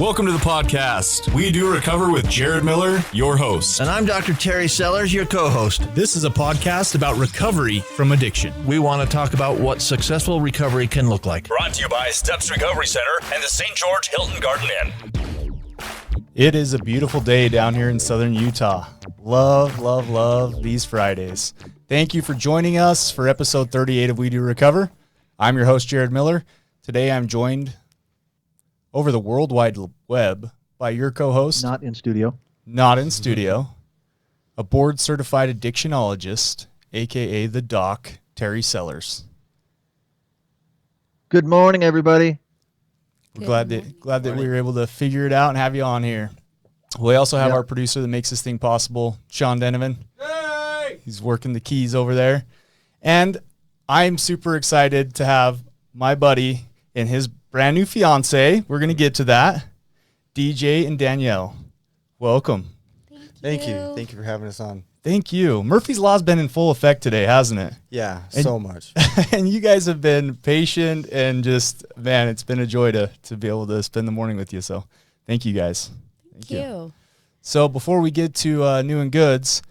Welcome to the podcast. We do recover with Jared Miller, your host. And I'm Dr. Terry Sellers, your co-host. This is a podcast about recovery from addiction. We want to talk about what successful recovery can look like. Brought to you by Steps Recovery Center and the St. George Hilton Garden Inn. It is a beautiful day down here in southern Utah. Love these Fridays. Thank you for joining us for episode 38 of We Do Recover. I'm your host, Jared Miller. Today I'm joined over the World Wide Web by your co-host. Not in studio, a board-certified addictionologist, a.k.a. the Doc, Terry Sellers. Good morning, everybody. We're glad that we were able to figure it out and have you on here. We also have our producer that makes this thing possible, Sean Denovan. Hey! He's working the keys over there. And I'm super excited to have my buddy and his brand new fiance. We're going to get to that. DJ and Danielle. Welcome. Thank you. Thank you for having us on. Thank you. Murphy's Law's been in full effect today, hasn't it? Yeah, so much. And you guys have been patient and just, man, it's been a joy to be able to spend the morning with you. So thank you guys. Thank you. So before we get to new and goods,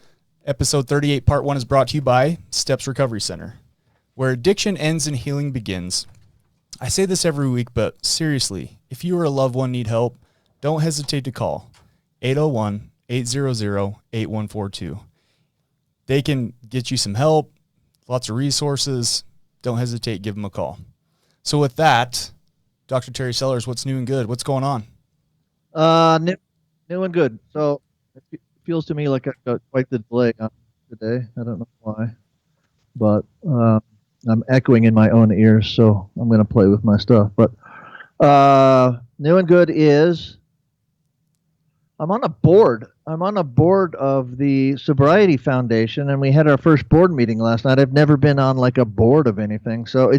episode 38, part 1 is brought to you by Steps Recovery Center, where addiction ends and healing begins. I say this every week, but seriously, if you or a loved one need help, don't hesitate to call 801-800-8142. They can get you some help, lots of resources. Don't hesitate, give them a call. So with that, Dr. Terry Sellers, what's new and good? What's going on? New and good. So it feels to me like I've got quite the delay on today. I don't know why, but I'm echoing in my own ears, so I'm going to play with my stuff. But new and good is I'm on a board. I'm on a board of the Sobriety Foundation, and we had our first board meeting last night. I've never been on like a board of anything, so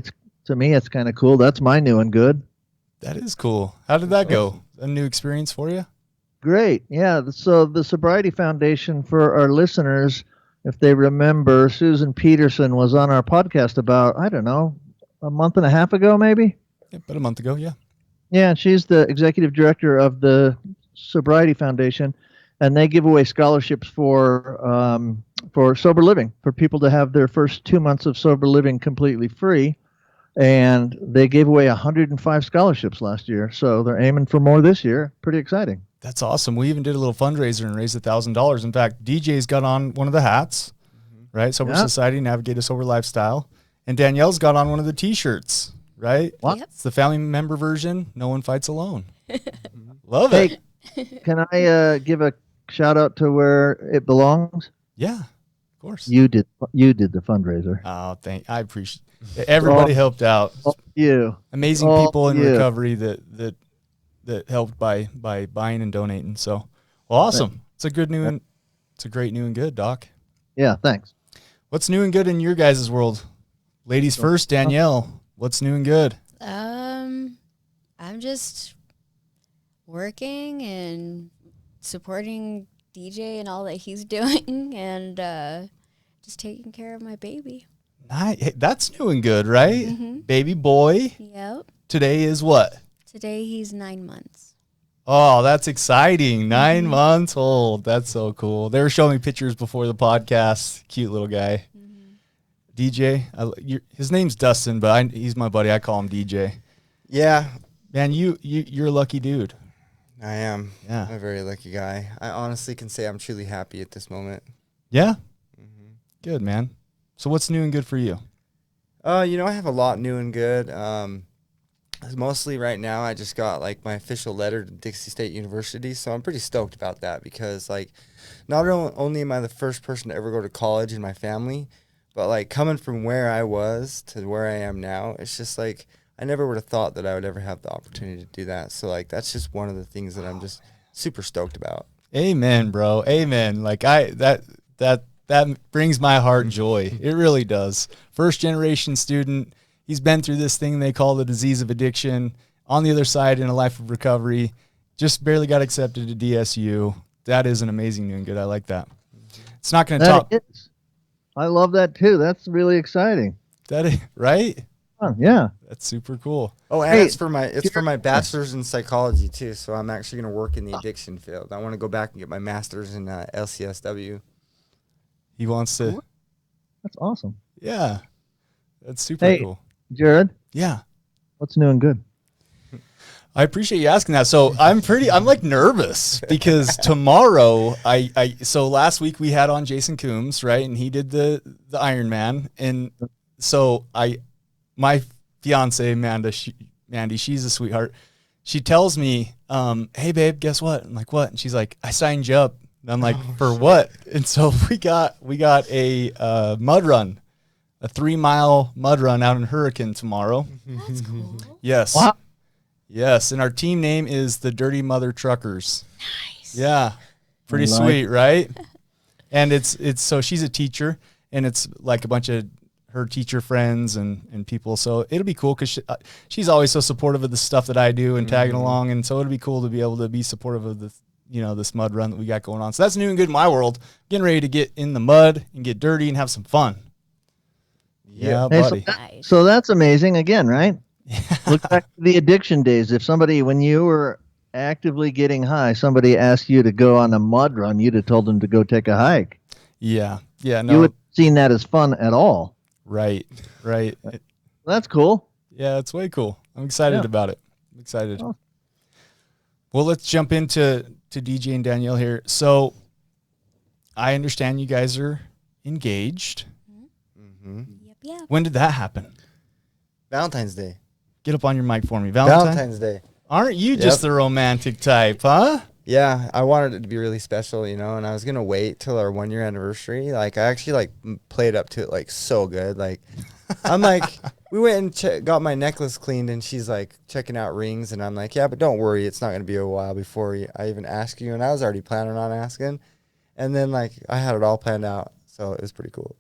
to me it's kind of cool. That's my new and good. That is cool. How did that go? A new experience for you? Great. Yeah. So the Sobriety Foundation, for our listeners, if they remember, Susan Peterson was on our podcast about, I don't know, a month and a half ago, maybe? Yeah, about a month ago, yeah. Yeah, she's the executive director of the Sobriety Foundation, and they give away scholarships for sober living, for people to have their first 2 months of sober living completely free. And they gave away 105 scholarships last year, so they're aiming for more this year. Pretty exciting. That's awesome. We even did a little fundraiser and raised $1,000. In fact, DJ's got on one of the hats, right? Sober Society, Navigate a Sober Lifestyle. And Danielle's got on one of the T-shirts, right? What? It's the family member version. No one fights alone. Love it. Can I give a shout out to where it belongs? Yeah, of course. You did the fundraiser. Oh, I appreciate it. Everybody helped out. Amazing people in recovery that helped by buying and donating. So, well, awesome. Thanks. It's a great new and good, Doc. Yeah, thanks. What's new and good in your guys' world? Ladies first, Danielle. What's new and good? I'm just working and supporting DJ and all that he's doing, and just taking care of my baby. Nice. That's new and good, right? Mm-hmm. Baby boy. Yep. Today is what? Today he's 9 months. Oh, that's exciting. 9 months old. That's so cool. They were showing me pictures before the podcast. Cute little guy. Mm-hmm. DJ. His name's Dustin, but he's my buddy. I call him DJ. Yeah. Man, you're a lucky dude. I am. Yeah. I'm a very lucky guy. I honestly can say I'm truly happy at this moment. Yeah? Mm-hmm. Good, man. So what's new and good for you? I have a lot new and good. Mostly right now, I just got like my official letter to Dixie State University, so I'm pretty stoked about that because like, not only am I the first person to ever go to college in my family, but like coming from where I was to where I am now, it's just like I never would have thought that I would ever have the opportunity to do that. So like that's just one of the things that I'm just super stoked about. Amen, bro. Amen. Like that brings my heart joy. It really does. First generation student. He's been through this thing they call the disease of addiction. On the other side, in a life of recovery, just barely got accepted to DSU. That is an amazing new and good. I like that. It's not going to top. I love that too. That's really exciting. Right? fun. Yeah. That's super cool. Oh, and Hey, it's for my bachelor's in psychology too. So I'm actually going to work in the addiction field. I want to go back and get my master's in LCSW. He wants to. That's awesome. Yeah, that's super Hey, cool. Jared, Yeah. what's new and good? I appreciate you asking that. So I'm like nervous because tomorrow so last week we had on Jason Coombs, right? And he did the Iron Man. And so my fiance, Mandy, she's a sweetheart. She tells me, hey babe, guess what? I'm like, what? And she's like, I signed you up. And I'm like, for what? And so we got a mud run, a 3-mile mud run out in Hurricane tomorrow. That's cool. Yes. Wow. Yes, and our team name is the Dirty Mother Truckers. Nice. Yeah, pretty I like sweet, right? And it's so she's a teacher, and it's like a bunch of her teacher friends and people. So it'll be cool because she's always so supportive of the stuff that I do and tagging along, and so it'll be cool to be able to be supportive of this mud run that we got going on. So that's new and good in my world. Getting ready to get in the mud and get dirty and have some fun. Yeah, Hey, buddy. Nice. So that's amazing again, right? Look back to the addiction days. If somebody, when you were actively getting high, somebody asked you to go on a mud run, you'd have told them to go take a hike. Yeah, no, You would have seen that as fun at all. right. That's cool. Yeah, it's way cool. I'm excited Yeah. about it. I'm excited. Awesome. Well, let's jump into DJ and Danielle here. So I understand you guys are engaged. Yep. When did that happen? Valentine's Day. Get up on your mic for me. Valentine's Day. Aren't you just the romantic type, huh? Yeah, I wanted it to be really special, and I was gonna wait till our 1-year anniversary. Like, I actually played up to it like so good. Like, I'm like, we went and got my necklace cleaned, and she's like checking out rings, and I'm like, yeah, but don't worry, it's not gonna be a while before I even ask you. And I was already planning on asking, and then like I had it all planned out, so it was pretty cool.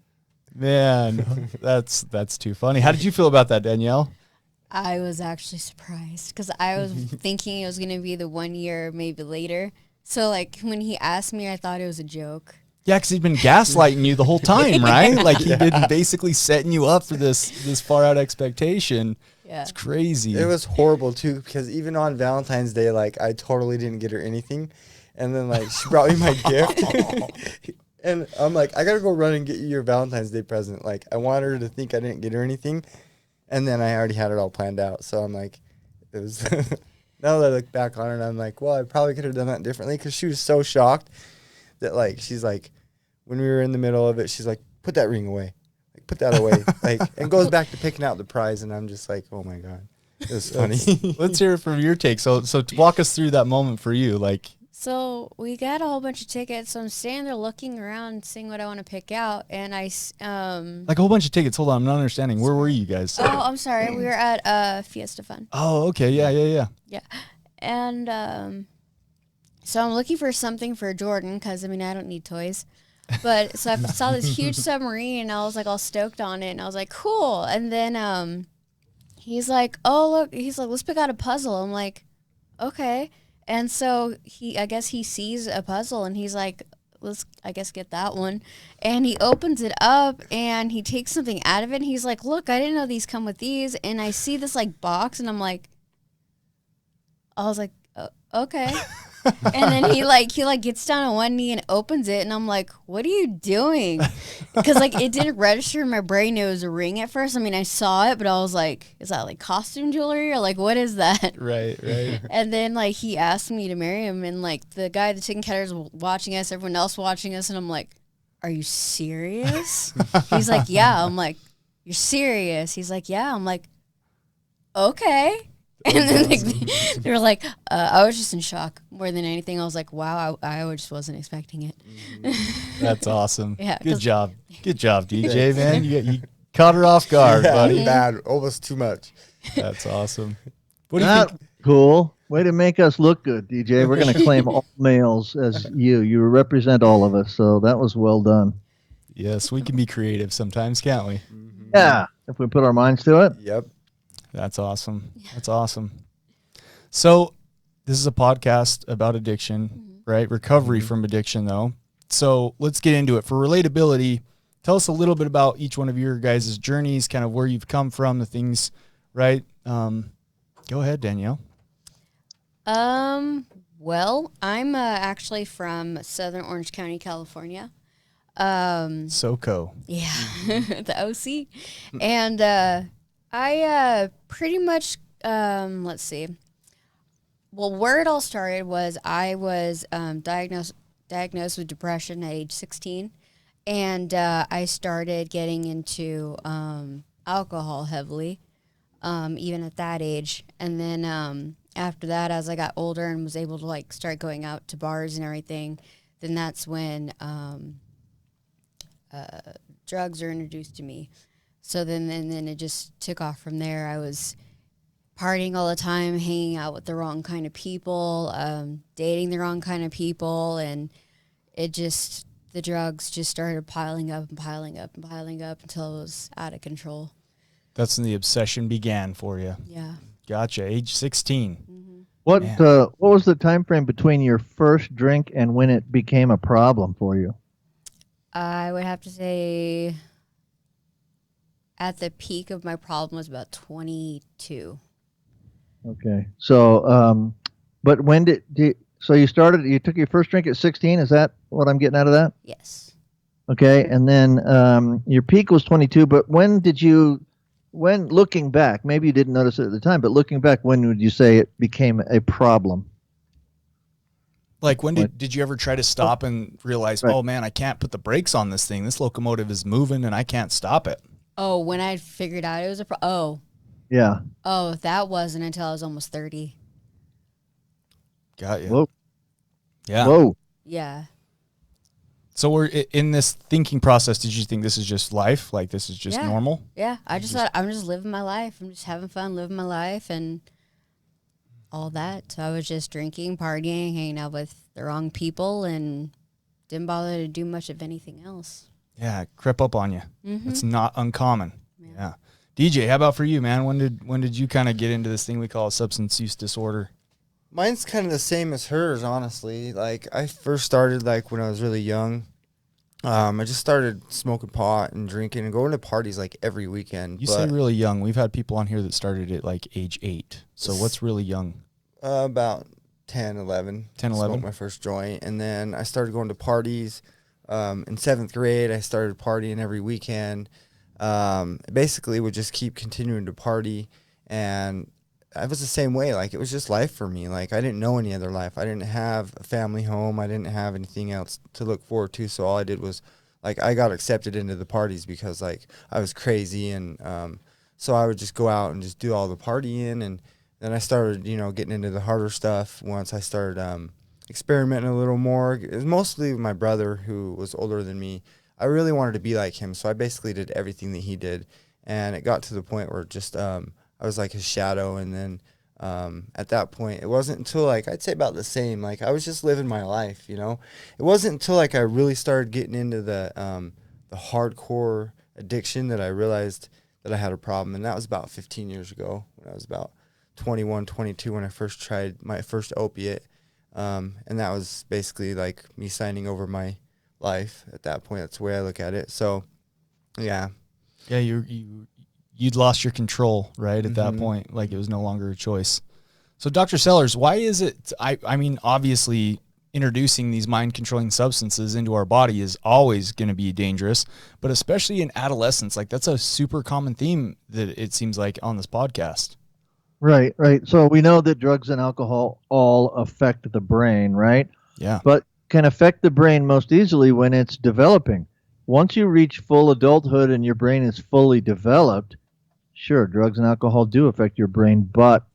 Man, that's too funny. How did you feel about that, Danielle? I was actually surprised because I was thinking it was going to be the 1 year, maybe later. So, like, when he asked me, I thought it was a joke. Yeah, because he'd been gaslighting you the whole time, right? Like he'd been basically setting you up for this far out expectation. Yeah. It's crazy. It was horrible too, because even on Valentine's Day, like I totally didn't get her anything, and then like she brought me my gift, and I'm like, I gotta go run and get you your Valentine's Day present. Like I want her to think I didn't get her anything, and then I already had it all planned out. So I'm like, it was. Now that I look back on it, I'm like, well, I probably could have done that differently, because she was so shocked that like she's like, when we were in the middle of it, she's like, put that ring away. Put that away, like, and goes back to picking out the prize, and I'm just like, oh my god, it was funny. Let's hear it from your take. So walk us through that moment for you. Like, So we got a whole bunch of tickets. So I'm standing there looking around, seeing what I want to pick out, and like a whole bunch of tickets. Hold on, I'm not understanding. Where were you guys? Oh, I'm sorry. We were at Fiesta Fun. Oh, okay, yeah. Yeah, and so I'm looking for something for Jordan because I don't need toys. But so I saw this huge submarine, and I was like all stoked on it, and I was like, cool. And then he's like, oh look, he's like, let's pick out a puzzle. I'm like, okay. And so I guess he sees a puzzle, and he's like, let's, I guess, get that one. And he opens it up, and he takes something out of it, and he's like, look, I didn't know these come with these. And I see this like box, and I was like, okay. And then he gets down on one knee and opens it, and I'm like, what are you doing? Because like it didn't register in my brain it was a ring at first. I saw it, but I was like, is that like costume jewelry, or like what is that? Right. And then like he asked me to marry him, and like the guy at the chicken cutter is watching us, everyone else watching us, and I'm like, are you serious? He's like, yeah. I'm like, you're serious? He's like, yeah. I'm like, okay. And then they were like, I was just in shock more than anything. I was like, wow, I just wasn't expecting it. That's awesome. Yeah, Good job, DJ, man. You caught her off guard, buddy. Bad, almost too much. That's awesome. What do you think? Cool. Way to make us look good, DJ. We're going to claim all males as you. You represent all of us, so that was well done. Yes, we can be creative sometimes, can't we? Yeah, if we put our minds to it. Yep. That's awesome. That's awesome. So this is a podcast about addiction, right? Recovery from addiction, though. So let's get into it. For relatability, tell us a little bit about each one of your guys' journeys, kind of where you've come from, the things, right? Go ahead, Danielle. Well, I'm actually from Southern Orange County, California. SoCo. Yeah, the OC. And I pretty much, let's see. Well, where it all started was I was diagnosed with depression at age 16. And I started getting into alcohol heavily, even at that age. And then after that, as I got older and was able to like start going out to bars and everything, then that's when drugs are introduced to me. So then it just took off from there. I was partying all the time, hanging out with the wrong kind of people, dating the wrong kind of people, and the drugs just started piling up and piling up and piling up until it was out of control. That's when the obsession began for you. Yeah. Gotcha. Age 16. Mm-hmm. What was the time frame between your first drink and when it became a problem for you? I would have to say at the peak of my problem was about 22. Okay. So, but when so you took your first drink at 16? Is that what I'm getting out of that? Yes. Okay. And then your peak was 22, but when looking back, maybe you didn't notice it at the time, but looking back, when would you say it became a problem? Like when did you ever try to stop and realize, oh man, I can't put the brakes on this thing. This locomotive is moving and I can't stop it. Oh, when I figured out it was Yeah. Oh, that wasn't until I was almost 30. Got you. Whoa. Yeah. Whoa. Yeah. So we're in this thinking process. Did you think this is just life? Like this is just normal? Yeah. I just thought I'm just living my life. I'm just having fun, living my life and all that. So I was just drinking, partying, hanging out with the wrong people and didn't bother to do much of anything else. Yeah, it crept up on you. Mm-hmm. It's not uncommon. Yeah. DJ, how about for you, man? When did you kind of get into this thing we call substance use disorder? Mine's kind of the same as hers, honestly. Like, I first started, like, when I was really young. I just started smoking pot and drinking and going to parties, like, every weekend. You say really young. We've had people on here that started at, like, age 8. So what's really young? About 10, 11. 10, 11? Smoked my first joint. And then I started going to parties. In 7th grade, I started partying every weekend. Basically would just keep continuing to party, and I was the same way. Like, it was just life for me. Like, I didn't know any other life. I didn't have a family home. I didn't have anything else to look forward to. So all I did was, like, I got accepted into the parties because, like, I was crazy, and so I would just go out and just do all the partying, and then I started, getting into the harder stuff once I started experimenting a little more. It was mostly with my brother, who was older than me. I really wanted to be like him, so I basically did everything that he did, and it got to the point where just I was like his shadow. And then at that point, it wasn't until, like, I'd say about the same, like, I was just living my life, It wasn't until, like, I really started getting into the hardcore addiction that I realized that I had a problem, and that was about 15 years ago when I was about 21, 22 when I first tried my first opiate, and that was basically like me signing over my life at that point. That's the way I look at it. So yeah you'd lost your control right at that point. Like, it was no longer a choice. So Dr. Sellers, why is it I mean, obviously introducing these mind controlling substances into our body is always going to be dangerous, but especially in adolescence, like, that's a super common theme that it seems like on this podcast. Right. So we know that drugs and alcohol all affect the brain, right? Yeah. But can affect the brain most easily when it's developing. Once you reach full adulthood and your brain is fully developed, sure, drugs and alcohol do affect your brain, but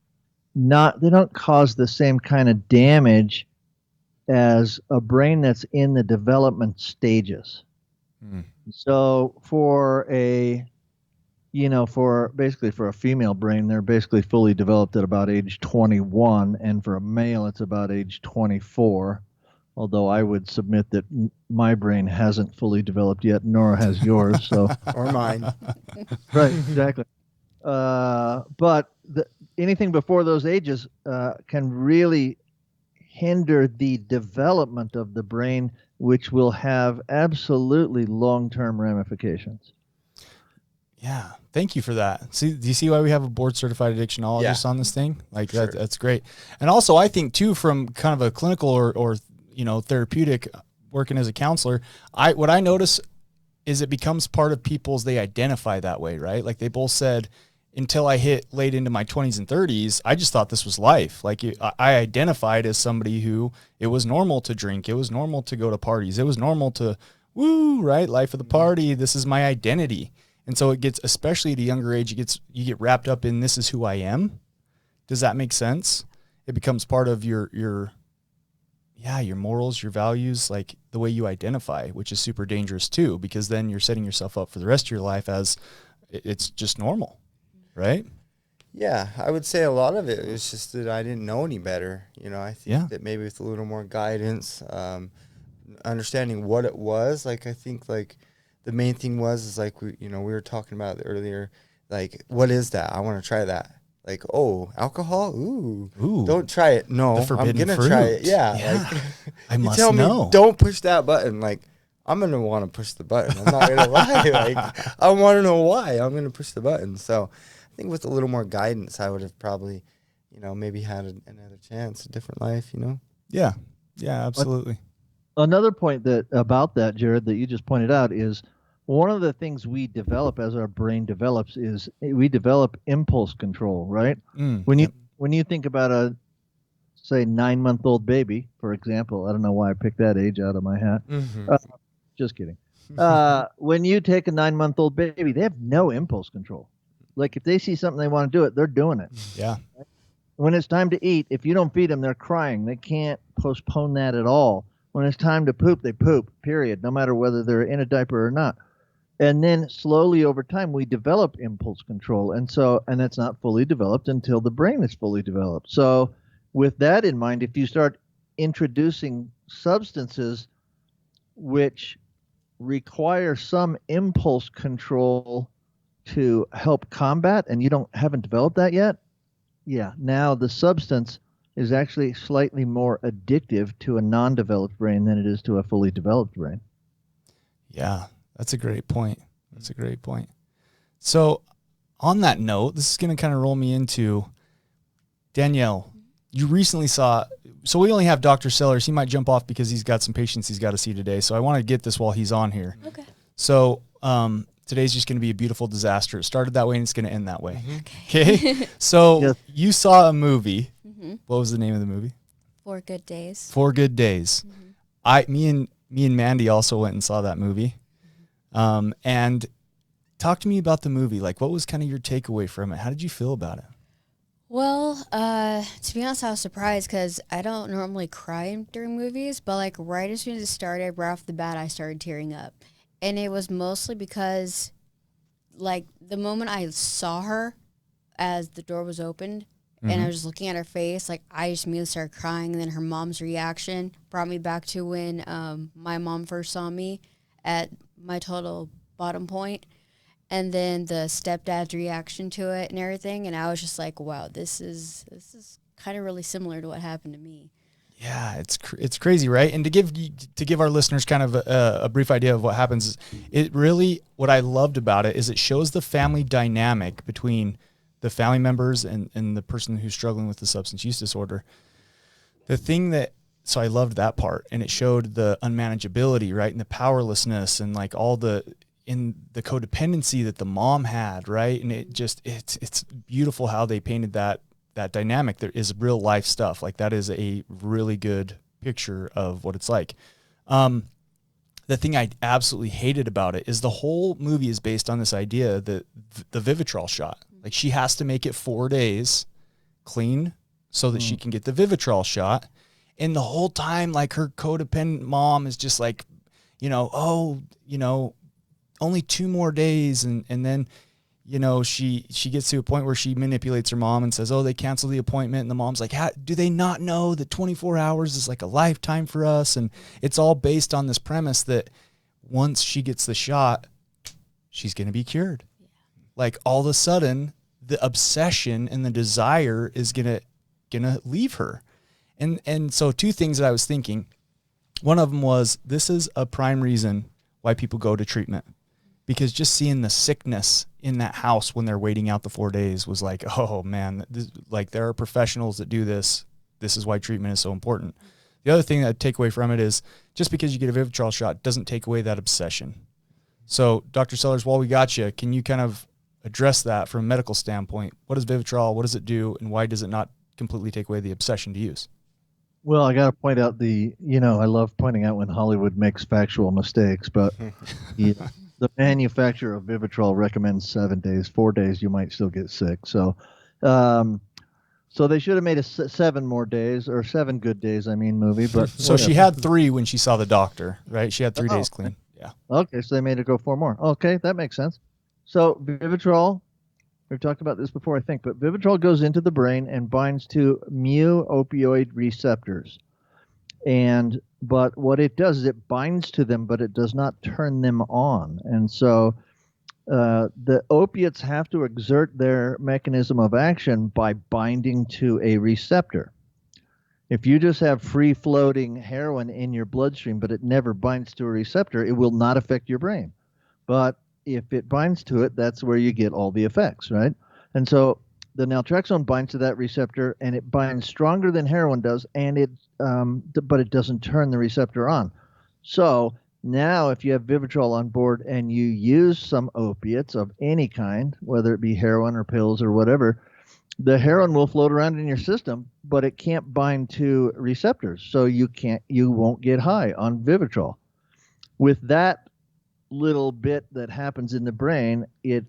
they don't cause the same kind of damage as a brain that's in the development stages. So for a female brain, they're basically fully developed at about age 21, and for a male, it's about age 24. Although I would submit that my brain hasn't fully developed yet, nor has yours. So or mine. Right, exactly. But anything before those ages can really hinder the development of the brain which will have absolutely long-term ramifications. Yeah. Thank you for that. See, do you see why we have a board certified addictionologist on this thing? Like that's great. And also I think too, from kind of a clinical or therapeutic working as a counselor, what I notice is it becomes part of people's, they identify that way, right? Like they both said, until I hit late into my 20s and 30s, I just thought this was life. Like I identified as somebody who it was normal to drink. It was normal to go to parties. It was normal to right? Life of the party. This is my identity. And so it gets, especially at a younger age, you get wrapped up in this is who I am. Does that make sense? It becomes part of your morals, your values, like the way you identify, which is super dangerous too, because then you're setting yourself up for the rest of your life as it's just normal, right? Yeah, I would say a lot of it was just that I didn't know any better. I think that maybe with a little more guidance, understanding what it was, like I think like the main thing is like we were talking about earlier, like what is that? I want to try that. Like, oh, alcohol? Ooh. Don't try it. No, I'm gonna try it. Yeah. Like, I must tell know. Me, don't push that button. Like, I'm gonna want to push the button. I'm not gonna lie. Like, I want to know why I'm gonna push the button. So, I think with a little more guidance, I would have probably, maybe had another chance, a different life. Yeah. Yeah. Absolutely. Another point about that, Jared, that you just pointed out is one of the things we develop as our brain develops is we develop impulse control, right? When you think about a, say, 9-month-old baby, for example, I don't know why I picked that age out of my hat. Just kidding. When you take a 9-month-old baby, they have no impulse control. Like if they see something they want to do it, they're doing it. Yeah. When it's time to eat, if you don't feed them, they're crying. They can't postpone that at all. When it's time to poop, they poop, period, no matter whether they're in a diaper or not. And then slowly over time, we develop impulse control. And it's not fully developed until the brain is fully developed. So with that in mind, if you start introducing substances which require some impulse control to help combat, and you haven't developed that yet, now the substance is actually slightly more addictive to a non-developed brain than it is to a fully developed brain. Yeah. That's a great point. So on that note, this is going to kind of roll me into Danielle. You recently so we only have Dr. Sellers. He might jump off because he's got some patients he's got to see today. So I want to get this while he's on here. Okay. So today's just going to be a beautiful disaster. It started that way and it's going to end that way. Okay. So you saw a movie. What was the name of the movie? 4 Good Days. 4 Good Days. Me and Mandy also went and saw that movie. And talk to me about the movie. Like, what was kind of your takeaway from it? How did you feel about it? Well, to be honest, I was surprised because I don't normally cry during movies, but like right as soon as it started, right off the bat, I started tearing up. And it was mostly because like the moment I saw her as the door was opened and I was just looking at her face, like I just immediately started crying. And then her mom's reaction brought me back to when my mom first saw me at my total bottom point, and then the stepdad's reaction to it and everything, and I was just like, wow, this is kind of really similar to what happened to me. Yeah, it's crazy, right? And to give our listeners kind of a brief idea of what happens, it really, what I loved about it is it shows the family dynamic between the family members and the person who's struggling with the substance use disorder. So I loved that part, and it showed the unmanageability, right, and the powerlessness, and like all the codependency that the mom had, right, and it's beautiful how they painted that dynamic. There is real life stuff, like that is a really good picture of what it's like. The thing I absolutely hated about it is the whole movie is based on this idea that the Vivitrol shot, like she has to make it 4 days clean so that she can get the Vivitrol shot. And the whole time, like her codependent mom is just like, only 2 more days. And then, she gets to a point where she manipulates her mom and says, oh, they canceled the appointment. And the mom's like, do they not know that 24 hours is like a lifetime for us? And it's all based on this premise that once she gets the shot, she's going to be cured. Yeah. Like all of a sudden, the obsession and the desire is going to leave her. And so 2 things that I was thinking. One of them was, this is a prime reason why people go to treatment, because just seeing the sickness in that house when they're waiting out the 4 days was like, oh man, like there are professionals that do this. This is why treatment is so important. The other thing that I take away from it is just because you get a Vivitrol shot doesn't take away that obsession. So Dr. Sellers, while we got you, can you kind of address that from a medical standpoint? What is Vivitrol? What does it do? And why does it not completely take away the obsession to use? Well, I got to point out I love pointing out when Hollywood makes factual mistakes, but the manufacturer of Vivitrol recommends 7 days. 4 days, you might still get sick. So, so they should have made 7 more days, or 7 good days, movie. But so she had 3 when she saw the doctor, right? She had 3 days clean. Yeah. Okay, so they made her go 4 more. Okay, that makes sense. So Vivitrol, we've talked about this before, I think, but Vivitrol goes into the brain and binds to mu-opioid receptors. But what it does is it binds to them, but it does not turn them on. And so the opiates have to exert their mechanism of action by binding to a receptor. If you just have free-floating heroin in your bloodstream, but it never binds to a receptor, it will not affect your brain. But if it binds to it, that's where you get all the effects, right? And so the naltrexone binds to that receptor, and it binds stronger than heroin does, and but it doesn't turn the receptor on. So now if you have Vivitrol on board and you use some opiates of any kind, whether it be heroin or pills or whatever, the heroin will float around in your system, but it can't bind to receptors, so you won't get high on Vivitrol. With that little bit that happens in the brain, it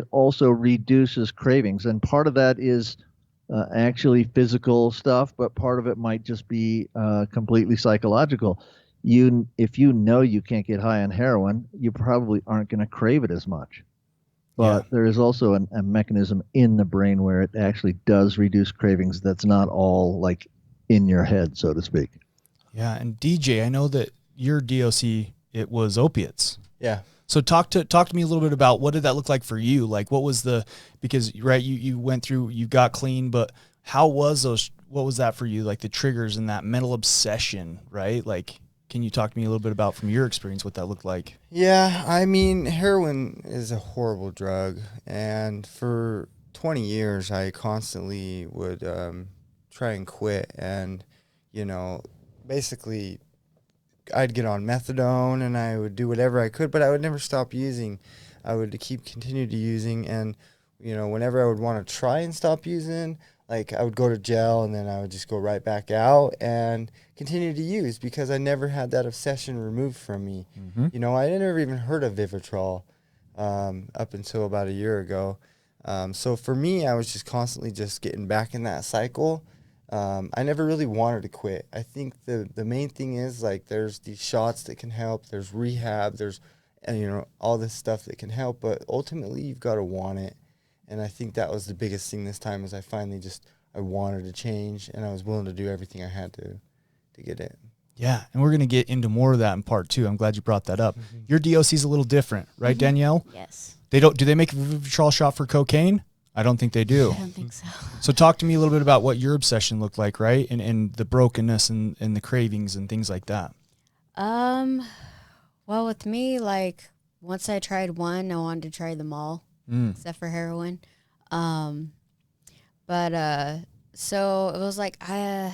also reduces cravings, and part of that is actually physical stuff, but part of it might just be completely psychological. If you know you can't get high on heroin, you probably aren't going to crave it as much. But there is also a mechanism in the brain where it actually does reduce cravings that's not all like in your head, so to speak. Yeah, and DJ, I know that your DOC, it was opiates. Yeah. So talk to me a little bit about what did that look like for you? Like what was because right, you went through, you got clean, but what was that for you? Like the triggers and that mental obsession, right? Like, can you talk to me a little bit about from your experience what that looked like? Yeah, heroin is a horrible drug, and for 20 years I constantly would try and quit, and basically I'd get on methadone and I would do whatever I could, but I would never stop using. I would continue to using, and whenever I would want to try and stop using, like I would go to jail and then I would just go right back out and continue to use because I never had that obsession removed from me. Mm-hmm. I never even heard of Vivitrol up until about a year ago. So for me, I was just constantly just getting back in that cycle. I never really wanted to quit. I think the main thing is like there's these shots that can help, there's rehab, there's all this stuff that can help, but ultimately you've got to want it. And I think that was the biggest thing this time is I wanted to change, and I was willing to do everything I had to get it. Yeah, and we're going to get into more of that in part 2. I'm glad you brought that up. Mm-hmm. Your DOC is a little different, right, Danielle? Yes. Do they make a Vivitrol shot for cocaine? I don't think they do. I don't think so. So talk to me a little bit about what your obsession looked like, right? And the brokenness and the cravings and things like that. Well, with me, like once I tried one, I wanted to try them all, except for heroin. So it was like I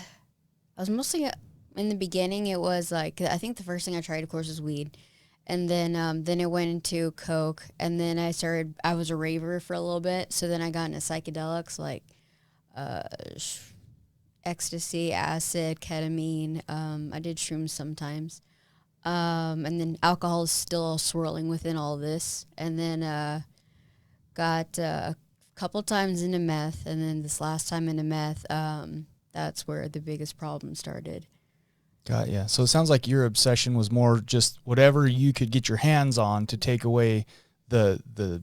was mostly in the beginning. It was like I think the first thing I tried, of course, was weed, and then it went into coke, and then I was a raver for a little bit. So then I got into psychedelics like ecstasy, acid, ketamine. I did shrooms sometimes, and then alcohol is still swirling within all this, and then got a couple times into meth, and then this last time into meth, that's where the biggest problem started. Got ya. So it sounds like your obsession was more just whatever you could get your hands on to take away the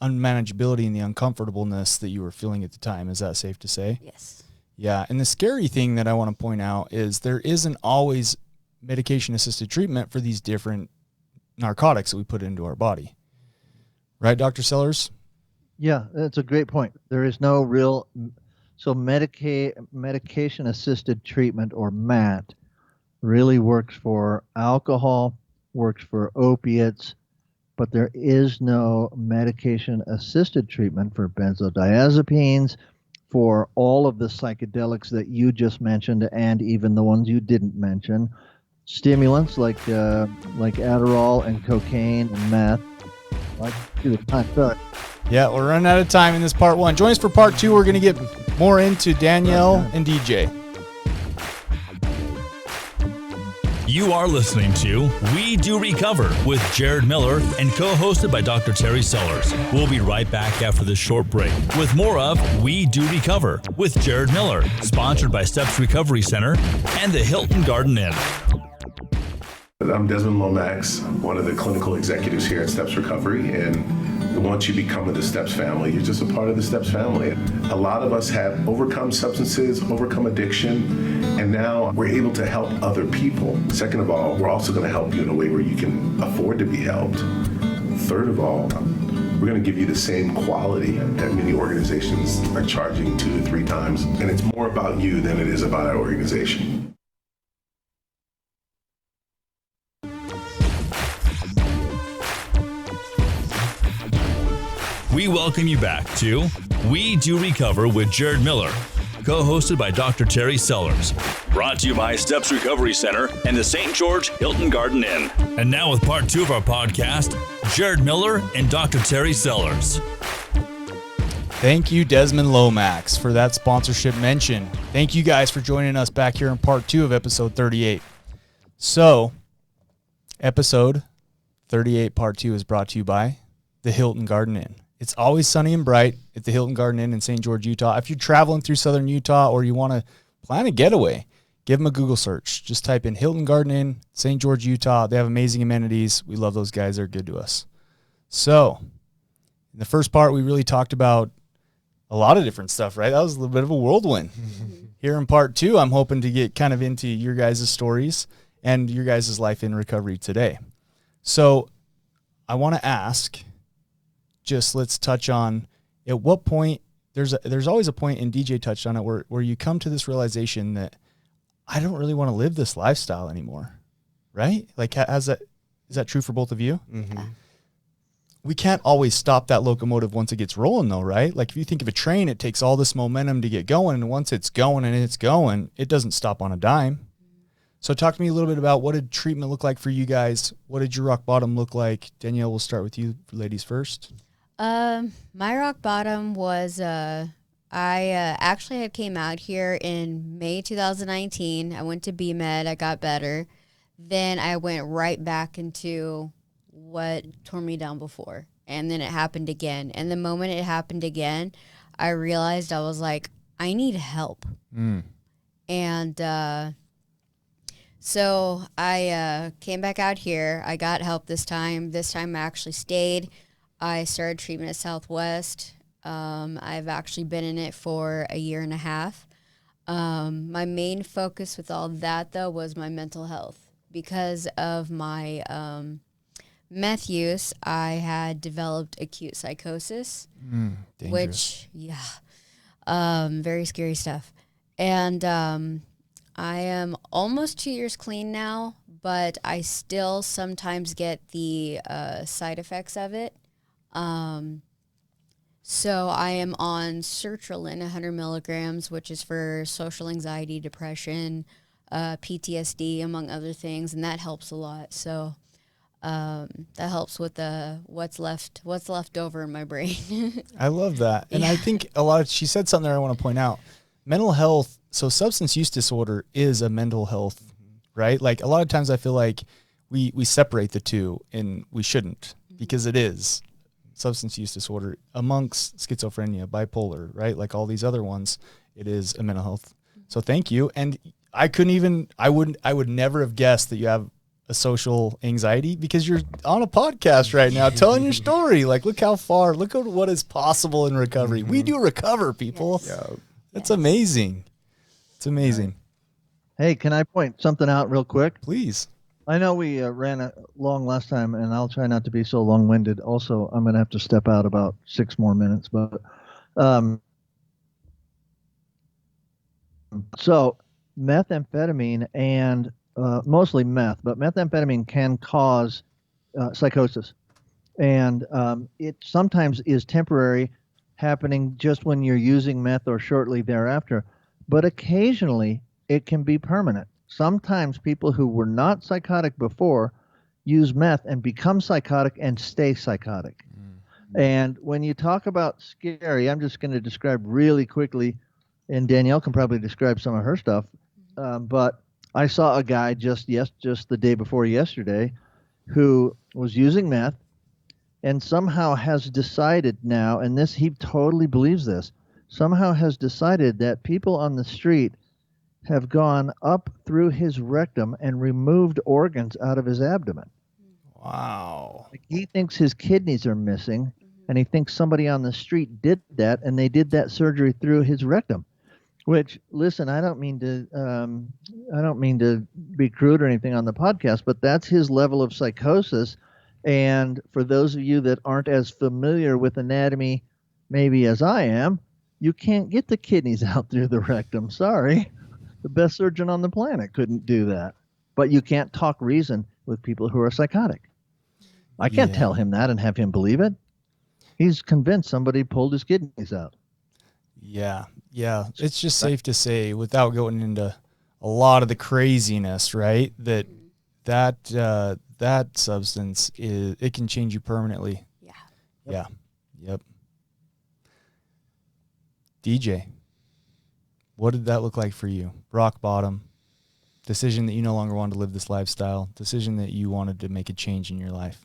unmanageability and the uncomfortableness that you were feeling at the time. Is that safe to say? Yes. Yeah, and the scary thing that I want to point out is there isn't always medication-assisted treatment for these different narcotics that we put into our body. Right, Dr. Sellers? Yeah, that's a great point. There is no real... So medication-assisted treatment, or MAT, really works for alcohol, works for opiates, but there is no medication-assisted treatment for benzodiazepines, for all of the psychedelics that you just mentioned, and even the ones you didn't mention. Stimulants like Adderall and cocaine and meth. Like, Yeah, we're running out of time in this part 1. Join us for part 2. We're going to get more into Danielle and DJ. You are listening to We Do Recover with Jared Miller and co-hosted by Dr. Terry Sellers. We'll be right back after this short break with more of We Do Recover with Jared Miller, sponsored by Steps Recovery Center and the Hilton Garden Inn. I'm Desmond Lomax, one of the clinical executives here at Steps Recovery, and once you become in the Steps family, you're just a part of the Steps family. A lot of us have overcome substances, overcome addiction, and now we're able to help other people. Second of all, we're also going to help you in a way where you can afford to be helped. Third of all, we're going to give you the same quality that many organizations are charging 2 to 3 times, and it's more about you than it is about our organization. We welcome you back to We Do Recover with Jared Miller, co-hosted by Dr. Terry Sellers. Brought to you by Steps Recovery Center and the St. George Hilton Garden Inn. And now with part 2 of our podcast, Jared Miller and Dr. Terry Sellers. Thank you, Desmond Lomax, for that sponsorship mention. Thank you guys for joining us back here in part 2 of episode 38. So, episode 38, part 2 is brought to you by the Hilton Garden Inn. It's always sunny and bright at the Hilton Garden Inn in St. George, Utah. If you're traveling through southern Utah or you want to plan a getaway, give them a Google search. Just type in Hilton Garden Inn, St. George, Utah. They have amazing amenities. We love those guys. They're good to us. So, in the first part, we really talked about a lot of different stuff, right? That was a little bit of a whirlwind. Here in part 2, I'm hoping to get kind of into your guys' stories and your guys' life in recovery today. So, I want to ask, just let's touch on at what point there's always a point, and DJ touched on it, where you come to this realization that I don't really want to live this lifestyle anymore, right? Like, is that true for both of you? Mm-hmm. We can't always stop that locomotive once it gets rolling, though, right? Like, if you think of a train, it takes all this momentum to get going, and once it's going, it doesn't stop on a dime. So talk to me a little bit about what did treatment look like for you guys? What did your rock bottom look like? Danielle, we'll start with you, ladies first. My rock bottom was I actually had came out here in May 2019. I went to BMed. I got better. Then I went right back into what tore me down before. And then it happened again. And the moment it happened again, I realized I was like, I need help. And so I came back out here. I got help this time. This time I actually stayed. I started treatment at Southwest. I've actually been in it for a year and a half. My main focus with all that, though, was my mental health. Because of my meth use, I had developed acute psychosis, which, very scary stuff. And I am almost 2 years clean now, but I still sometimes get the side effects of it. So I am on sertraline, 100 milligrams, which is for social anxiety, depression, PTSD, among other things, and that helps a lot. So that helps with what's left over in my brain. I love that. And Yeah. I think she said something there I want to point out. Mental health, so substance use disorder is a mental health, right? Like, a lot of times I feel like we separate the two, and we shouldn't, because it is substance use disorder amongst schizophrenia, bipolar, right? Like all these other ones, it is a mental health. So thank you. And I would never have guessed that you have a social anxiety, because you're on a podcast right now telling your story. Like, look at what is possible in recovery. We do recover, people. Yes. Yeah. That's amazing. It's amazing. Hey, can I point something out real quick? Please. I know we ran long last time, and I'll try not to be so long-winded. Also, I'm going to have to step out about 6 more minutes. But so methamphetamine and mostly meth, but methamphetamine can cause psychosis. And it sometimes is temporary, happening just when you're using meth or shortly thereafter. But occasionally it can be permanent. Sometimes people who were not psychotic before use meth and become psychotic and stay psychotic. And when you talk about scary, I'm just going to describe really quickly, and Danielle can probably describe some of her stuff. But I saw a guy just the day before yesterday who was using meth and somehow has decided now, and this he totally believes this, somehow has decided that people on the street have gone up through his rectum and removed organs out of his abdomen. Wow. Like he thinks his kidneys are missing, and he thinks somebody on the street did that, and they did that surgery through his rectum. Which, listen, I don't mean to be crude or anything on the podcast, but that's his level of psychosis. And for those of you that aren't as familiar with anatomy, maybe as I am, you can't get the kidneys out through the rectum. Sorry, the best surgeon on the planet couldn't do that. But you can't talk reason with people who are psychotic. I can't tell him that and have him believe it. He's convinced somebody pulled his kidneys out. Yeah. It's just safe to say, without going into a lot of the craziness, right, that substance it can change you permanently. Yeah. Yep. DJ, what did that look like for you? Rock bottom, decision that you no longer wanted to live this lifestyle, decision that you wanted to make a change in your life.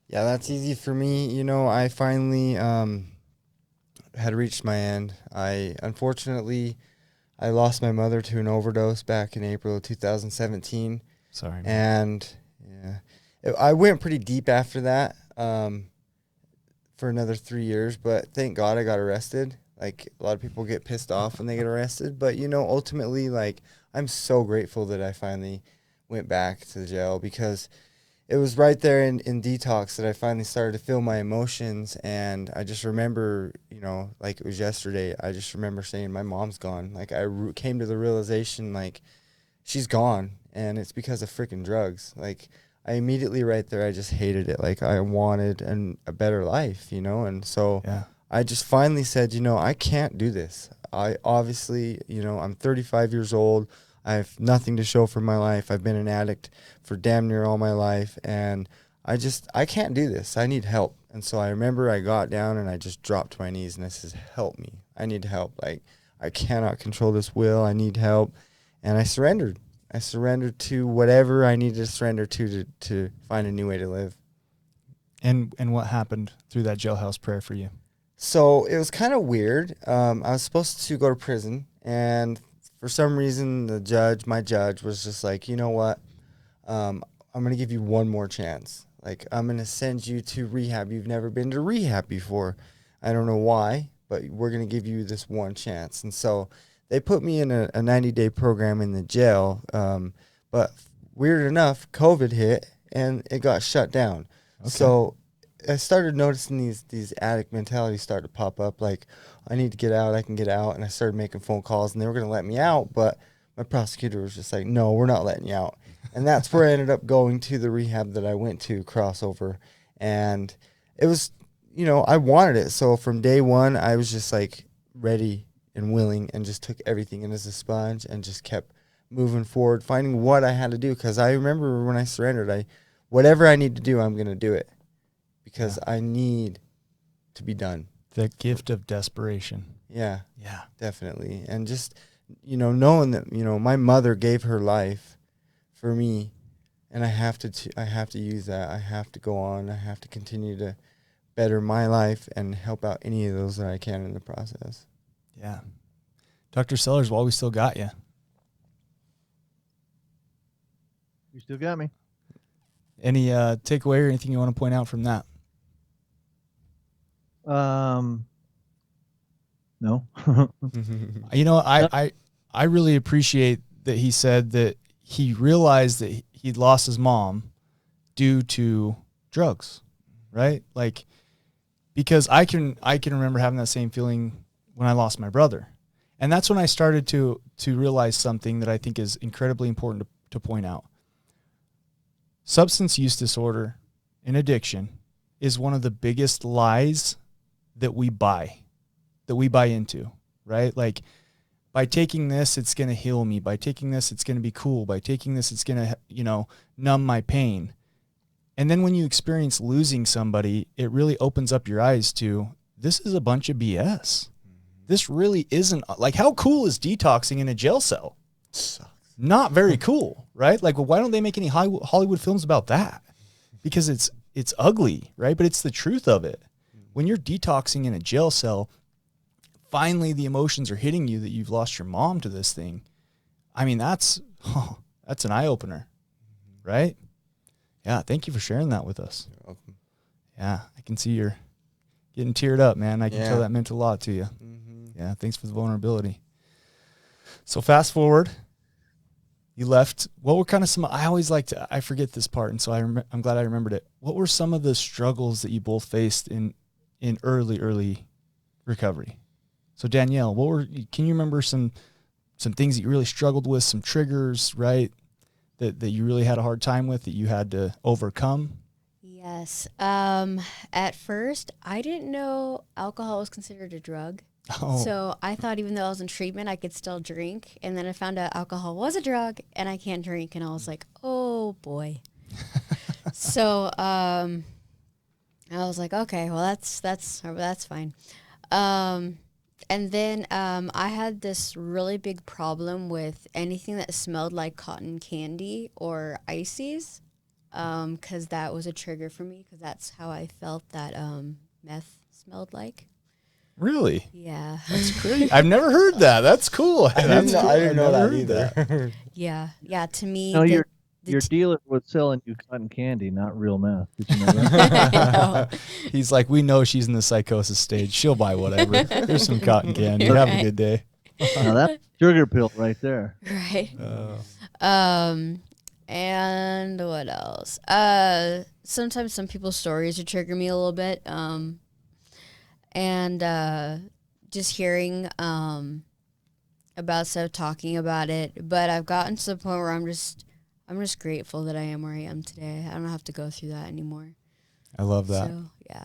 Yeah, that's easy for me. You know, I finally had reached my end. Unfortunately, I lost my mother to an overdose back in April of 2017. Sorry, man. And yeah, I went pretty deep after that for another 3 years, but thank God I got arrested. Like, a lot of people get pissed off when they get arrested, but, you know, ultimately, like, I'm so grateful that I finally went back to the jail, because it was right there in detox that I finally started to feel my emotions. And I just remember, you know, like it was yesterday, I just remember saying, my mom's gone. Like, I came to the realization, like, she's gone, and it's because of freaking drugs. Like, I immediately right there, I just hated it. Like, I wanted a better life, you know? And so I just finally said, you know, I can't do this. I obviously, you know, I'm 35 years old. I have nothing to show for my life. I've been an addict for damn near all my life, and I can't do this. I need help. And so I remember I got down and I just dropped to my knees and I said, help me. I need help. Like, I cannot control this will. I need help. And I surrendered. I surrendered to whatever I needed to surrender to find a new way to live. And what happened through that jailhouse prayer for you? So it was kind of weird. I was supposed to go to prison, and for some reason, my judge was just like, you know what? I'm going to give you one more chance. Like, I'm going to send you to rehab. You've never been to rehab before. I don't know why, but we're going to give you this one chance. And so they put me in a 90-day program in the jail. But weird enough, COVID hit and it got shut down. Okay. So I started noticing these addict mentalities start to pop up. Like, I need to get out, I can get out. And I started making phone calls, and they were going to let me out. But my prosecutor was just like, no, we're not letting you out. And that's where I ended up going to the rehab that I went to, Crossover. And it was, you know, I wanted it. So from day one, I was just like ready and willing, and just took everything in as a sponge and just kept moving forward, finding what I had to do. Because I remember when I surrendered, whatever I need to do, I'm going to do it, because I need to be done. The gift of desperation. Yeah, definitely. And just, you know, knowing that, you know, my mother gave her life for me, and I have to use that. I have to go on. I have to continue to better my life and help out any of those that I can in the process. Yeah. Dr. Sellers, while we still got you. You still got me. Any takeaway or anything you want to point out from that? No. You know, I really appreciate that he said that he realized that he'd lost his mom due to drugs, right? Like, because I can remember having that same feeling when I lost my brother. And that's when I started to realize something that I think is incredibly important to point out. Substance use disorder and addiction is one of the biggest lies that we buy into, right? Like, by taking this, it's going to heal me. By taking this, it's going to be cool. By taking this, it's going to, numb my pain. And then when you experience losing somebody, it really opens up your eyes to, this is a bunch of BS. This really isn't, like, how cool is detoxing in a jail cell? Sucks. Not very cool, right? Like, well, why don't they make any Hollywood films about that? Because it's ugly, right? But it's the truth of it. When you're detoxing in a jail cell, finally the emotions are hitting you that you've lost your mom to this thing. I mean, that's an eye-opener, right? Yeah, thank you for sharing that with us. You're welcome. Yeah, I can see you're getting teared up, man. I can tell that meant a lot to you. Mm-hmm. Yeah, thanks for the vulnerability. So fast forward, you left. What were kind of some, I forget this part, and so I'm glad I remembered it. What were some of the struggles that you both faced in early recovery? So Danielle, can you remember some things that you really struggled with, some triggers, right, that you really had a hard time with that you had to overcome? Yes. At first, I didn't know alcohol was considered a drug. Oh. So I thought even though I was in treatment, I could still drink. And then I found out alcohol was a drug and I can't drink. And I was like, oh, boy. So I was like, okay, well, that's fine. And then I had this really big problem with anything that smelled like cotton candy or ices, because that was a trigger for me, because that's how I felt that meth smelled like. Really? Yeah. That's great. I've never heard that. That's cool. I didn't know that either. Yeah. Yeah. To me, No, your dealer was selling you cotton candy, not real meth. Did you know No. that? He's like, we know she's in the psychosis stage. She'll buy whatever. Here's some cotton candy. Have a good day. Now that's sugar pill right there. Right. And what else? Sometimes some people's stories would trigger me a little bit. And just hearing about stuff, talking about it. But I've gotten to the point where I'm just grateful that I am where I am today. I don't have to go through that anymore. I love that. So, yeah.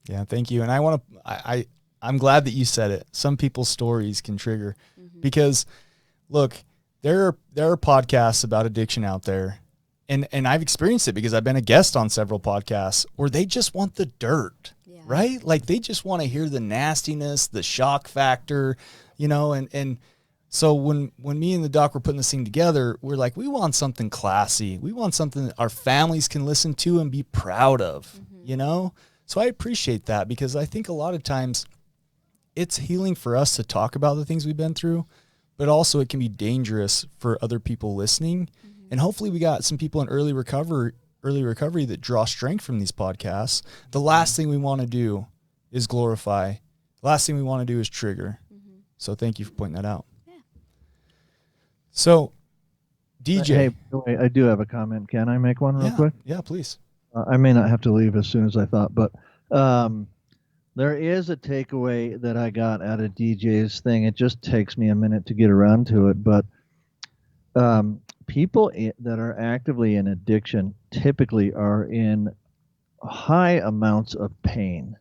Yeah, thank you. And I'm glad that you said it. Some people's stories can trigger because, look, there are podcasts about addiction out there, and I've experienced it because I've been a guest on several podcasts where they just want the dirt, right? Like they just want to hear the nastiness, the shock factor, and so when me and the doc were putting this thing together, we're like, we want something classy. We want something that our families can listen to and be proud of, So I appreciate that because I think a lot of times it's healing for us to talk about the things we've been through, but also it can be dangerous for other people listening. And hopefully we got some people in early recovery that draw strength from these podcasts. The last thing we want to do is glorify. The last thing we want to do is trigger. So thank you for pointing that out. Yeah. So, DJ. Hey, I do have a comment. Can I make one real quick? Yeah, please. I may not have to leave as soon as I thought, but there is a takeaway that I got out of DJ's thing. It just takes me a minute to get around to it, but people that are actively in addiction typically are in high amounts of pain.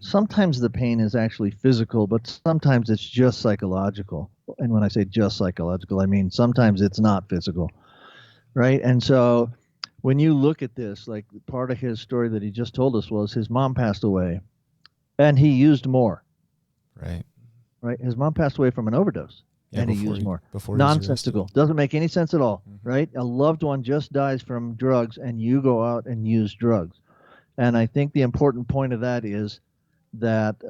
Sometimes the pain is actually physical, but sometimes it's just psychological. And when I say just psychological, I mean sometimes it's not physical, right? And so when you look at this, like part of his story that he just told us was his mom passed away and he used more. Right? His mom passed away from an overdose. Yeah, and he used more. Nonsensical. Doesn't make any sense at all, right? A loved one just dies from drugs and you go out and use drugs. And I think the important point of that is that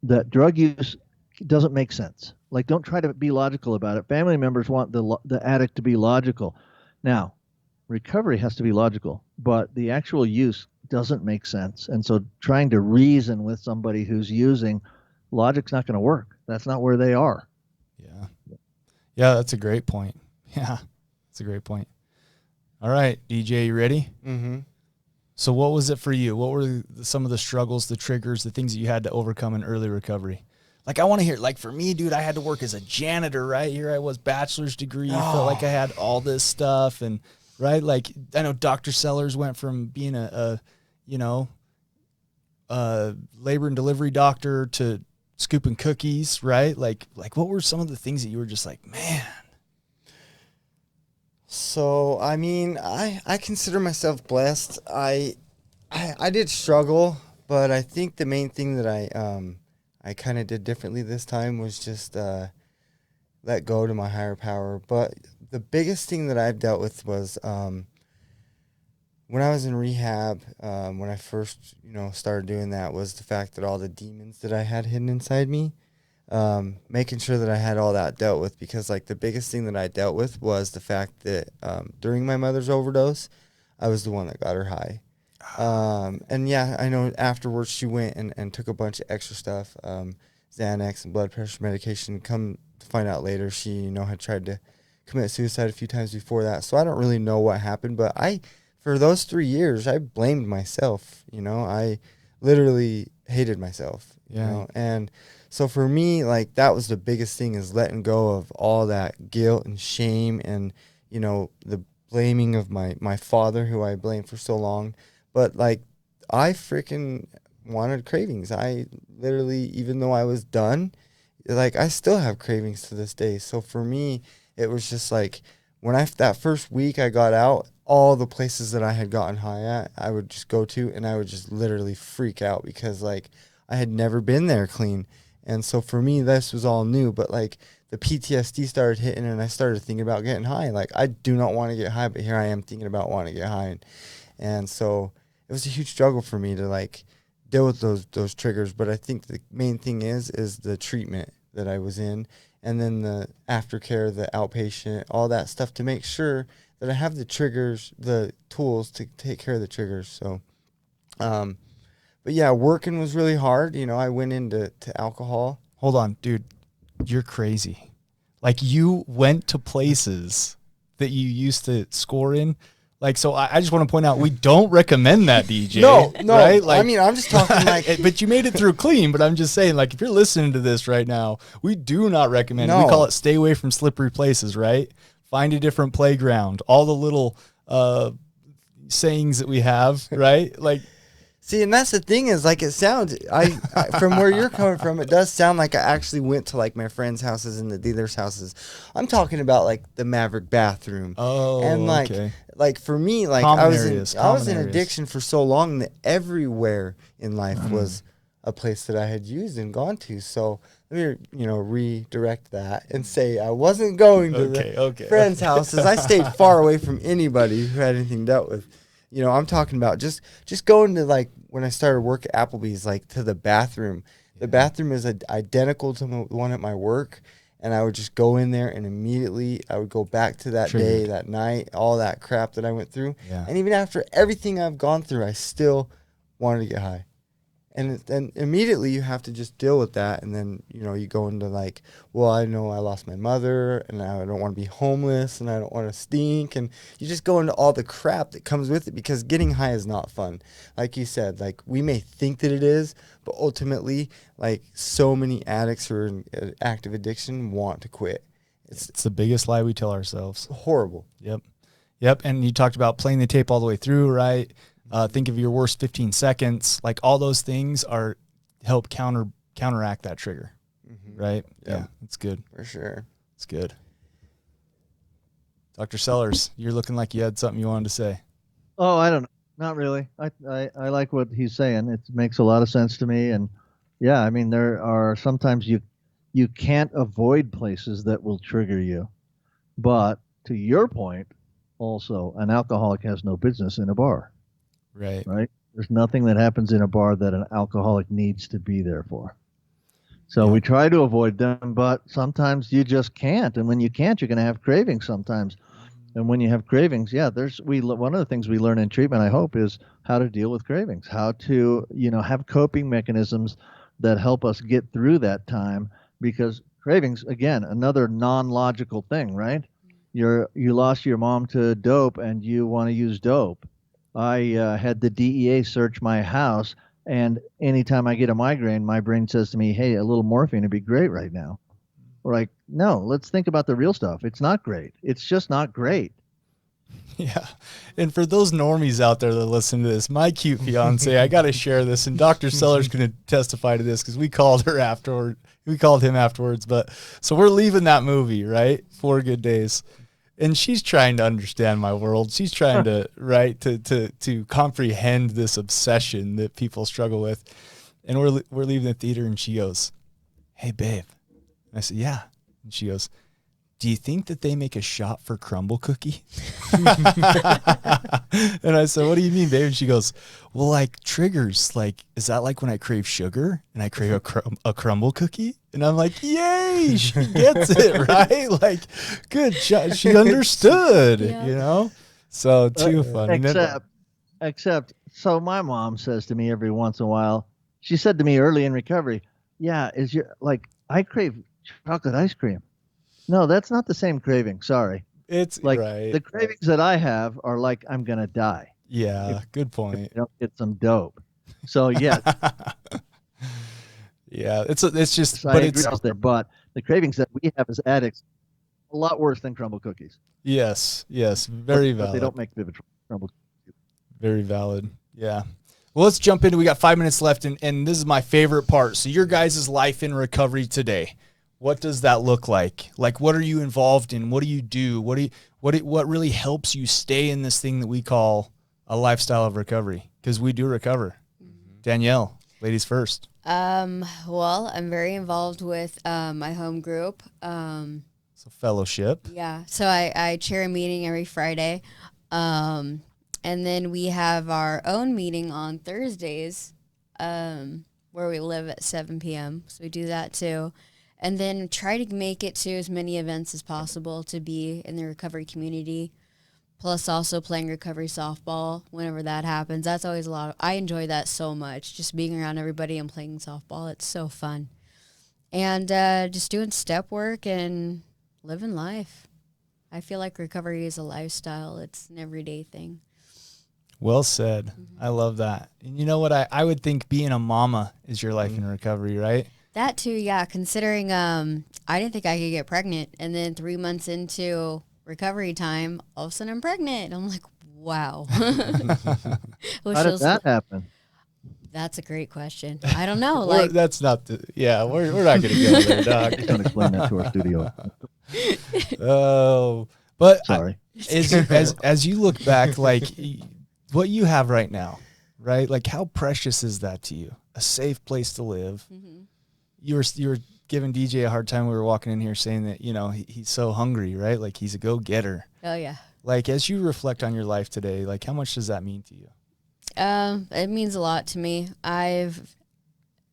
that drug use doesn't make sense. Like, don't try to be logical about it. Family members want the addict to be logical. Now, recovery has to be logical, but the actual use doesn't make sense. And so trying to reason with somebody who's using, logic's not going to work. That's not where they are. Yeah, that's a great point. Yeah, that's a great point. All right, DJ, you ready? Mm-hmm. So what was it for you? What were some of the struggles, the triggers, the things that you had to overcome in early recovery? Like, I want to hear, like, for me, dude, I had to work as a janitor, right? Here I was, bachelor's degree, felt like I had all this stuff. And, right, like, I know Dr. Sellers went from being a labor and delivery doctor to scooping cookies, right? Like what were some of the things that you were just like, man? So, I mean, I consider myself blessed. I did struggle, but I think the main thing that I kind of did differently this time was just let go to my higher power. But the biggest thing that I've dealt with was when I was in rehab, when I first, started doing that, was the fact that all the demons that I had hidden inside me, making sure that I had all that dealt with, because like the biggest thing that I dealt with was the fact that during my mother's overdose, I was the one that got her high. And yeah, I know afterwards she went and took a bunch of extra stuff, Xanax and blood pressure medication. Come to find out later, she, had tried to commit suicide a few times before that. So I don't really know what happened, but for those 3 years, I blamed myself. I literally hated myself. And so for me, like, that was the biggest thing, is letting go of all that guilt and shame and, the blaming of my father, who I blamed for so long. But, like, I freaking wanted cravings. I literally, even though I was done, like, I still have cravings to this day. So for me, it was just like, when that first week I got out, all the places that I had gotten high at, I would just go to, and I would just literally freak out, because, like, I had never been there clean. And so for me, this was all new. But, like, the PTSD started hitting, and I started thinking about getting high. Like, I do not want to get high, but here I am thinking about wanting to get high. And so it was a huge struggle for me to, like, deal with those triggers. But I think the main thing is the treatment that I was in, and then the aftercare, the outpatient, all that stuff, to make sure that I have the triggers, the tools to take care of the triggers. So, but yeah, working was really hard. I went into alcohol. Hold on, dude. You're crazy. Like, you went to places that you used to score in. Like, so I just want to point out, we don't recommend that, DJ. No, right? Like, I mean, I'm just talking like. But you made it through clean. But I'm just saying, like, if you're listening to this right now, we do not recommend it. We call it stay away from slippery places, right? Find a different playground. All the little sayings that we have, right? Like, see, and that's the thing, is, like, it sounds, I from where you're coming from, it does sound like I actually went to, like, my friends' houses and the dealers' houses. I'm talking about, like, the Maverick bathroom. Oh, and like, okay. Like, for me, like, Common I was areas. in addiction for so long that everywhere in life was a place that I had used and gone to. So let me, redirect that and say I wasn't going to the friends' houses. I stayed far away from anybody who had anything dealt with. I'm talking about just going to, like, when I started work at Applebee's, like, to the bathroom. The bathroom is identical to the one at my work. And I would just go in there, and immediately I would go back to that day, that night, all that crap that I went through. Yeah. And even after everything I've gone through, I still wanted to get high. And then immediately you have to just deal with that. And then, you go into, like, well, I know I lost my mother, and I don't want to be homeless, and I don't want to stink. And you just go into all the crap that comes with it, because getting high is not fun. Like you said, like, we may think that it is, but ultimately, like, so many addicts who are in active addiction want to quit. It's the biggest lie we tell ourselves. Horrible. Yep. And you talked about playing the tape all the way through, right? Think of your worst 15 seconds. Like, all those things help counteract that trigger, right? Yeah, it's good. For sure. It's good. Dr. Sellers, you're looking like you had something you wanted to say. Oh, I don't know. Not really. I like what he's saying. It makes a lot of sense to me. And yeah, I mean, there are sometimes you can't avoid places that will trigger you. But to your point, also, an alcoholic has no business in a bar. Right. There's nothing that happens in a bar that an alcoholic needs to be there for. So we try to avoid them, but sometimes you just can't. And when you can't, you're going to have cravings sometimes. And when you have cravings, one of the things we learn in treatment, I hope, is how to deal with cravings, how to, have coping mechanisms that help us get through that time. Because cravings, again, another non-logical thing, right? You lost your mom to dope, and you want to use dope. I had the DEA search my house And anytime I get a migraine, my brain says to me, hey, a little morphine would be great right now. We're like, no, let's think about the real stuff. It's not great. It's just not great. Yeah. And for those normies out there that listen to this, my cute fiance, I got to share this, and Dr. Seller's going to testify to this because we called her afterward. We called him afterwards. But so we're leaving that movie, right? 4 Good Days. And she's trying to understand my world. She's trying to, right, to comprehend this obsession that people struggle with. And we're leaving the theater, and she goes, hey, babe. And I said, yeah. And she goes, do you think that they make a shot for crumble cookie? And I said, what do you mean, babe? And she goes, well, like triggers, like, is that like when I crave sugar and I crave a crumble cookie? And I'm like, yay, she gets it, right? Like, good job. She understood, Yeah. you know? So too funny. Except, so my mom says to me every once in a while, she said to me early in recovery, yeah, I crave chocolate ice cream. No, that's not the same craving. Sorry. It's like right. The cravings that I have are like I'm gonna die. Yeah, good If point. I don't get some dope. So yeah, Yeah, it's just, so but I it's agree out there. But the cravings that we have as addicts, a lot worse than crumble cookies. yes, very But valid. they don't make vivid crumble cookies. Very valid. Yeah. Well, let's jump into. We got 5 minutes left, and this is my favorite part. So, your guys' life in recovery today. What does that look like? Like, what are you involved in? What do you do? What really helps you stay in this thing that we call a lifestyle of recovery? Because we do recover. Danielle, ladies first. Well, I'm very involved with my home group. So fellowship. Yeah, so I chair a meeting every Friday. And then we have our own meeting on Thursdays where we live at 7 p.m. So we do that too. And then try to make it to as many events as possible to be in the recovery community. Plus also playing recovery softball whenever that happens. That's always I enjoy that so much. Just being around everybody and playing softball. It's so fun. And just doing step work and living life. I feel like recovery is a lifestyle. It's an everyday thing. Well said. I love that. And you know what? I would think being a mama is your life in recovery, right? That too, yeah. Considering I didn't think I could get pregnant. And then 3 months into recovery time, all of a sudden I'm pregnant. I'm like, wow. How did that happen? That's a great question. I don't know. We're Like, not we're not going to go there, Doc. Don't explain that to our studio. Oh, but Sorry. as you look back, like what you have right now, right? Like how precious is that to you? A safe place to live. You were giving DJ a hard time. We were walking in here saying that, you know, he's so hungry, right? Like he's a go-getter. oh yeah. Like as you reflect on your life today, like how much does that mean to you? It means a lot to me. I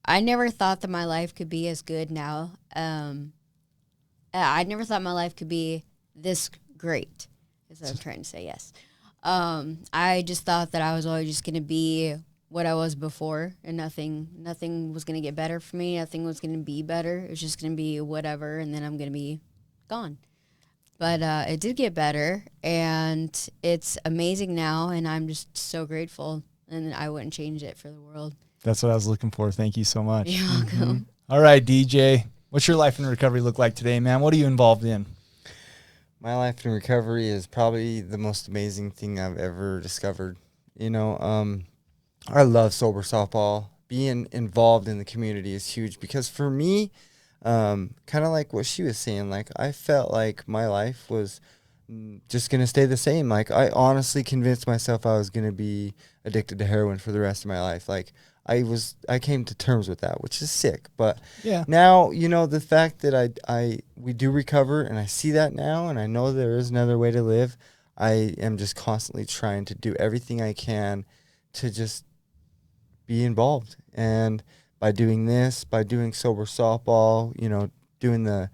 never thought that my life could be as good now. I never thought my life could be this great, is what I'm trying to say, yes. I just thought that I was always just going to be what I was before, and nothing was going to get better for me. Nothing was going to be better. It was just going to be whatever, and then I'm going to be gone. But it did get better, and it's amazing now, and I'm just so grateful, and I wouldn't change it for the world. That's what I was looking for. Thank you so much. You're welcome. All right, DJ, what's your life in recovery look like today, man? What are you involved in? My life in recovery is probably the most amazing thing I've ever discovered. You know, I love sober softball. Being involved in the community is huge because for me, kind of like what she was saying, like I felt like my life was just going to stay the same. Like I honestly convinced myself I was going to be addicted to heroin for the rest of my life. Like I came to terms with that, which is sick. But Yeah. now, you know, the fact that we do recover and I see that now and I know there is another way to live, I am just constantly trying to do everything I can to just be involved. And by doing this, by doing sober softball, you know, doing the,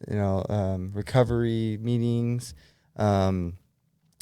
you know, recovery meetings. And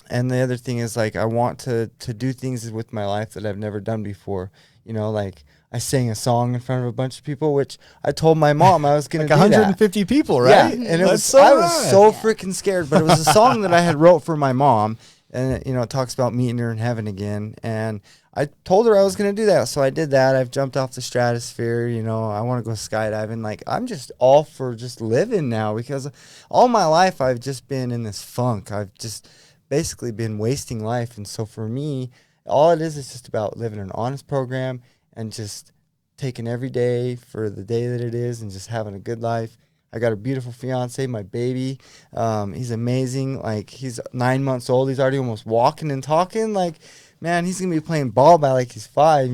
the other thing is like, I want to do things with my life that I've never done before. You know, like I sang a song in front of a bunch of people, which I told my mom I was going to Like do 150 people, right? Yeah, and I was so freaking scared, but it was a song that I had wrote for my mom, and it talks about meeting her in heaven again. And I told her I was going to do that, so I did that. I've jumped off the stratosphere. I want to go skydiving. Like, I'm just all for just living now, because all my life I've just been in this funk. I've just basically been wasting life. And so for me, all it is just about living an honest program and just taking every day for the day that it is and just having a good life. I got a beautiful fiance, my baby. He's amazing. Like, he's 9 months old. He's already almost walking and talking. Like, man, he's going to be playing ball by like he's 5,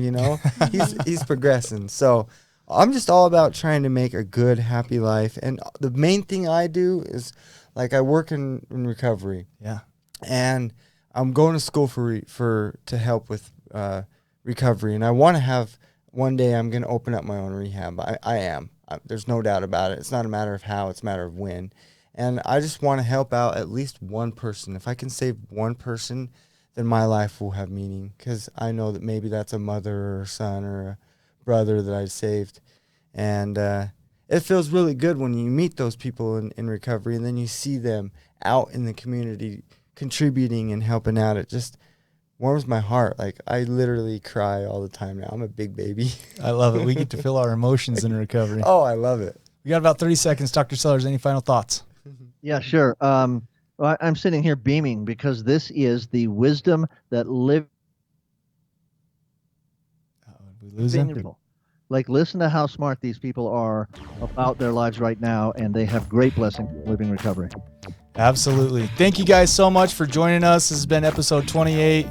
He's progressing. So I'm just all about trying to make a good, happy life. And the main thing I do is, like, I work in recovery. Yeah. And I'm going to school to help with recovery. And I want to have, one day I'm going to open up my own rehab. I am. There's no doubt about it. It's not a matter of how, it's a matter of when. And I just want to help out at least one person. If I can save one person, then my life will have meaning, because I know that maybe that's a mother or a son or a brother that I saved. And it feels really good when you meet those people in recovery, and then you see them out in the community contributing and helping out. It just warms my heart. Like, I literally cry all the time now. I'm a big baby. I love it. We get to feel our emotions in recovery. Oh, I love it. We got about 30 seconds. Dr. Sellers, any final thoughts? Yeah, sure. I'm sitting here beaming, because this is the wisdom that live. We lose him? Like, listen to how smart these people are about their lives right now, and they have great blessings living recovery. Absolutely. Thank you guys so much for joining us. This has been episode 28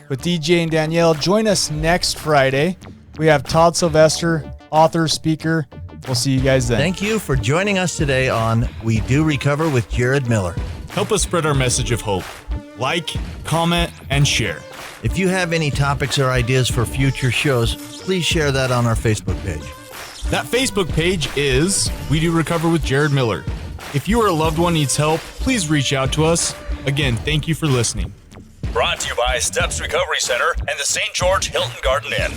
with DJ and Danielle. Join us next Friday. We have Todd Sylvester, author, speaker. We'll see you guys then. Thank you for joining us today on We Do Recover with Jared Miller. Help us spread our message of hope. Like, comment, and share. If you have any topics or ideas for future shows, please share that on our Facebook page. That Facebook page is We Do Recover with Jared Miller. If you or a loved one needs help, please reach out to us. Again, thank you for listening. Brought to you by Steps Recovery Center and the St. George Hilton Garden Inn.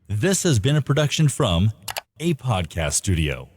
This has been a production from A Podcast Studio.